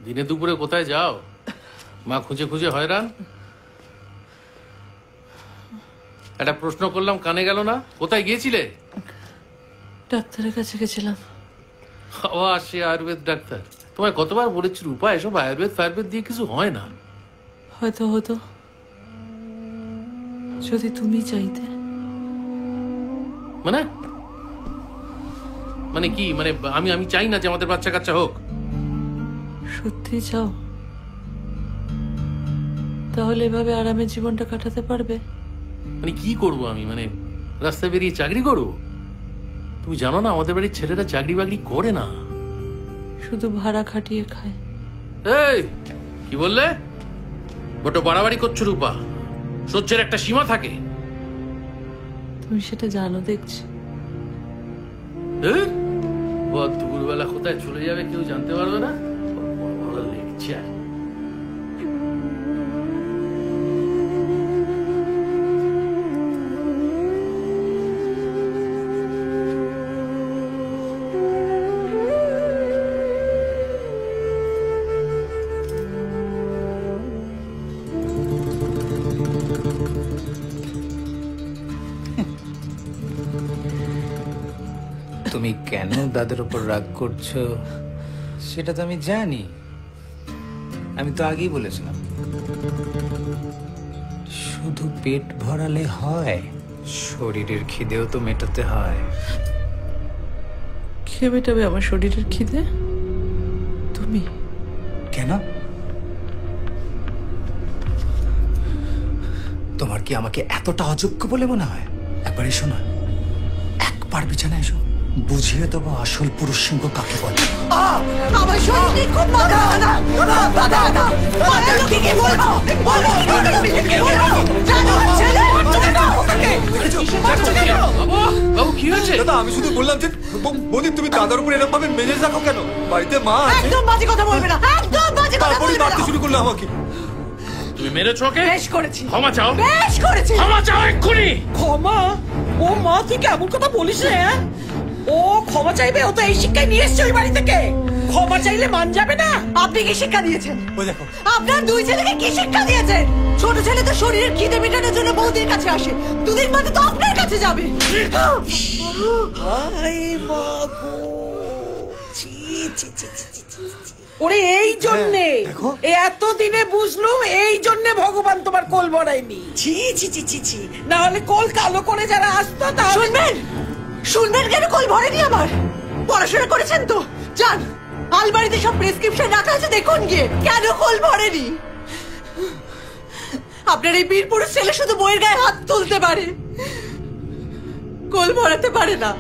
দিনে দুপুরে কোথায় যাও? মা খুঁজে খুঁজে হয়রান। একটা প্রশ্ন করলাম কানে গেল না। কোথায় গিয়েছিলে? ডাক্তারের কাছে গেছিলাম। আবার সে আয়ুর্বেদ ডাক্তার। তোমায় কতবার বলেছি রূপা, এসব আয়ুর্বেদ ফায়ুর্বেদ দিয়ে কিছু হয় না। হয়তো হতো যদি তুমি চাইতে। মানে মানে কি? মানে আমি আমি চাই না যে আমাদের বাচ্চা কাচ্চা হোক। সত্যি চাও? তাহলে এভাবে আরামে জীবনটা কাটাতে পারবে? মানে কি করবো আমি? মানে রাস্তায় বেরিয়ে চাকরি করবো? তুমি জানো না আমাদের বাড়ির ছেলেরা চাকরি বাকরি করে না, শুধু ভাড়া খাটিয়ে খায়। এই কি বললে? বড় বাড়াবাড়ি করছো রূপা। সহ্যের একটা সীমা থাকে। তুমি সেটা জানো দেখছি। দুপুরবেলা কোথায় চলে যাবে কেউ জানতে পারবে না। লেকচার। তুমি কেন দাদার উপর রাগ করছো সেটা তো আমি জানি। আমি তো আগেই বলেছিলাম, শুধু পেট ভরালে হয়, শরীরের খিদেও তো মেটাতে হয়। কে মেটাবে আমার শরীরের খিদে? তুমি। কেন? তোমার কি আমাকে এতটা অযোগ্য বলে মনে হয়? একবার এসো না, একবার বিছানায় এসো, বুঝিয়ে দেবো আসল পুরুষ সিংহ কাকে বলে। আমার শরীরে খুব বাধা না, বাধা না। কি কি বলবো? বলবো কি বলবো? জানো ছেলে বাবু কি হয়েছে? দাদা আমি শুধু বললাম যে বৌদি তুমি দাদার উপর এরকম ভাবে মেজাজ রাখো কেন? বাড়িতে মা আছে। একদম বাজে কথা বলবে না, একদম বাজে কথা তারপরে বলবে না। মারতে শুরু করলো আমাকে। তুমি মেরেছো ওকে? বেশ করেছি। ক্ষমা চাও। বেশ করেছি। ক্ষমা চাও এক্ষুনি। ক্ষমা? ও মা তুই কেমন কথা বলিস রে? ও ক্ষমা চাইবে? ও তো এই শিক্ষায় নিয়ে এসছে ওই বাড়ি থেকে। ক্ষমা চাইলে মান যাবে না? আপনি কি শিক্ষা দিয়েছেন? ওই দেখো আপনার দুই ছেলেকে কি শিক্ষা দিয়েছেন? ছোট ছেলে তো শরীরের খিদে মেটানোর জন্য বৌদির কাছে আসে, দুদিন বাদে তো আপনার কাছে যাবে। ওরে এই জন্যে এতদিনে বুঝলুম, এই জন্যে ভগবান তোমার কোল ভরায়নি। ছি ছি ছি ছি ছি, না হলে কোল কালো করে যারা আসতো তা শুনবেন। শুনবেন কেন কোল ভরেনি আমার? পড়াশোনা করেছেন তো? যান আলমারিতে সব প্রেসক্রিপশন রাখা আছে, দেখুন গিয়ে কেন কোল ভরেনি। আপনার এই বীর পুরুষ ছেলে শুধু বইয়ের গায়ে হাত তুলতে পারে, কোল ভরাতে পারে না।